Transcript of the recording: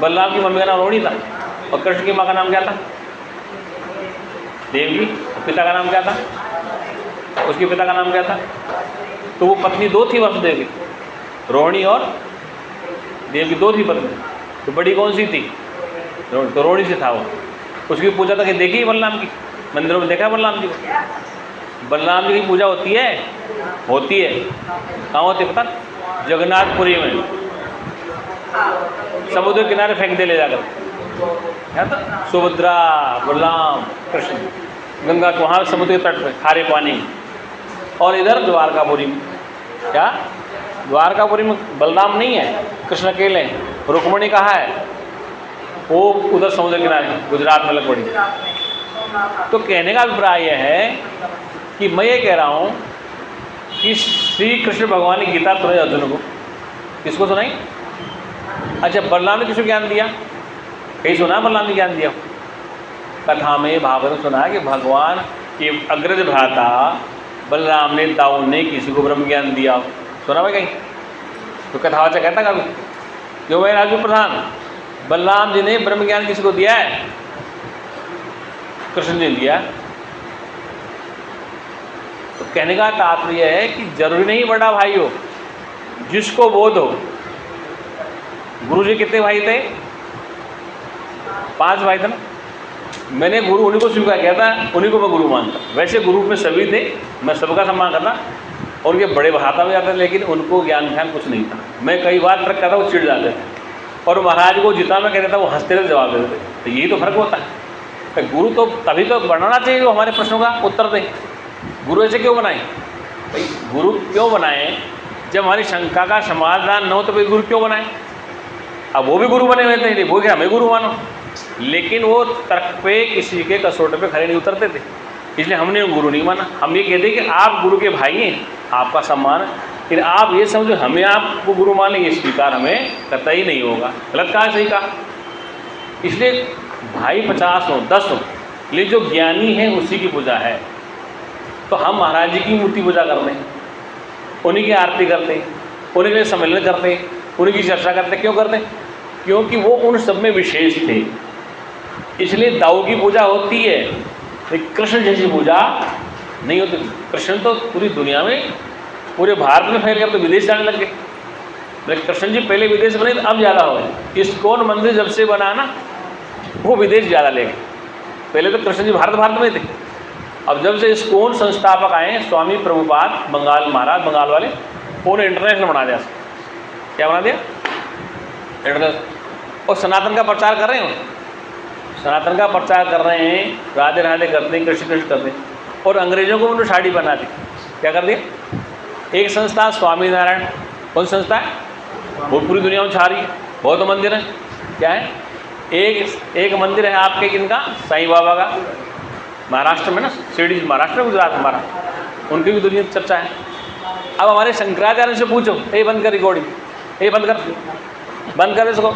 बलराम की मम्मी का नाम रोहिणी था, और कृष्ण की माँ का नाम क्या था? देवकी। पिता का नाम क्या था? उसके पिता का नाम क्या था? तो वो पत्नी दो थी वसुदेव की, रोहिणी और देवकी, दो थी पत्नी। तो बड़ी कौन सी थी? तो रोहिणी से था वो। उसकी पूजा तक देखी है बलराम की, मंदिरों में देखा है बलराम जी को? बलराम जी की पूजा होती है? होती है। कहाँ होती है पता? जगन्नाथपुरी में, समुद्र किनारे फेंक दे ले जाकर, क्या था? सुभद्रा, बलराम, कृष्ण, गंगा को वहाँ समुद्र के तट पे खारे पानी। और इधर द्वारकापुरी में, क्या द्वारकापुरी में बलराम नहीं है, कृष्ण अकेले हैं। रुक्मणी कहाँ है? वो उधर समुद्र किनारे गुजरात में लग पड़ी। तो कहने का अभिप्राय यह है कि मैं ये कह रहा हूँ कि श्री कृष्ण भगवान ने गीता सुनाई अर्जुन को। किसको सुनाई? अच्छा, बलराम ने किसको ज्ञान दिया? कहीं सुना बलराम ने ज्ञान दिया? कथा में, भागवत में सुना है कि भगवान के अग्रज भ्राता बलराम ने, दाऊद ने किसी को ब्रह्म ज्ञान दिया। सुना भाई कहीं? तो कथावाचक कहता कभी क्यों भाई राजू प्रधान, बलराम जी ने ब्रह्म ज्ञान किसी को दिया है? कृष्ण ने दिया। तो कहने का तात्पर्य है कि जरूरी नहीं बड़ा भाई हो, जिसको बोध हो। गुरु जी कितने भाई थे? 5 भाई थे ना। मैंने गुरु उन्हीं को स्वीकार किया था, उन्हीं को मैं गुरु मानता। वैसे गुरु में सभी थे, मैं सबका सम्मान करता, और उनके बड़े भाता भी जाते थे, लेकिन उनको ज्ञान ध्यान कुछ नहीं था। मैं कई बार ट्रक करता, वो चिढ़ जाते थे, और महाराज को जितना मैं कहता था वो हंसते थे, जवाब देते थे। तो यही तो फर्क होता है। गुरु तो तभी तो बनाना चाहिए जो हमारे प्रश्नों का उत्तर दे। गुरु ऐसे क्यों बनाए भाई? गुरु क्यों बनाए? जब हमारी शंका का समाधान न हो तो भाई गुरु क्यों बनाए? अब वो भी गुरु बने हुए थे, वो क्या हमें गुरु मानो, लेकिन वो तर्क पे, किसी के कसौटे पे खड़े नहीं उतरते थे, इसलिए हमने गुरु नहीं माना। हम ये कहते कि आप गुरु के भाई हैं, आपका सम्मान है, फिर आप ये समझो हमें आपको गुरु मान लेंगे, स्वीकार हमें कतई नहीं होगा। गलत कहा, सही कहा? इसलिए भाई 50 हो 10 हो, लेकिन जो ज्ञानी है उसी की पूजा है। तो हम महाराज जी की मूर्ति पूजा करते हैं, उन्हीं की आरती करते हैं, उन्हीं के लिए सम्मेलन करते हैं, उन्हीं की चर्चा करते हैं। क्यों करते हैं? क्योंकि वो उन सब में विशेष थे। इसलिए दाऊ की पूजा होती है, लेकिन कृष्ण जैसी पूजा नहीं होती। कृष्ण तो पूरी दुनिया में, पूरे भारत में फैल गए, अब तो विदेश जाने लग गए। लेकिन कृष्ण जी पहले विदेश बने, अब ज़्यादा हो गए। इस्कॉन मंदिर जब से बना ना, वो विदेश ज़्यादा ले गए। पहले तो कृष्ण जी भारत में थे। अब जब से इस्कॉन संस्थापक आए, स्वामी प्रभुपाद, बंगाल महाराज, बंगाल वाले, उन्होंने इंटरनेशनल बना दिया। क्या बना दिया? इंटरनेशनल। और सनातन का प्रचार कर रहे हैं, सनातन का प्रचार कर रहे हैं, राधे राधे करते हैं, कृष्ण कृष्ण करते हैं, और अंग्रेजों को उन्होंने साड़ी बना दी। क्या कर दिया? एक संस्था स्वामी नारायण, कौन संस्था है? वो पूरी दुनिया में छा रही है। बहुत मंदिर है, क्या है? एक मंदिर है आपके किनका? साईं बाबा का, महाराष्ट्र में ना, शिरडी महाराष्ट्र में, गुजरात हमारा, उनकी भी दुनिया चर्चा है। अब हमारे शंकराचार्य से पूछो, ये बंद कर रिकॉर्डिंग, ये बंद कर इसको,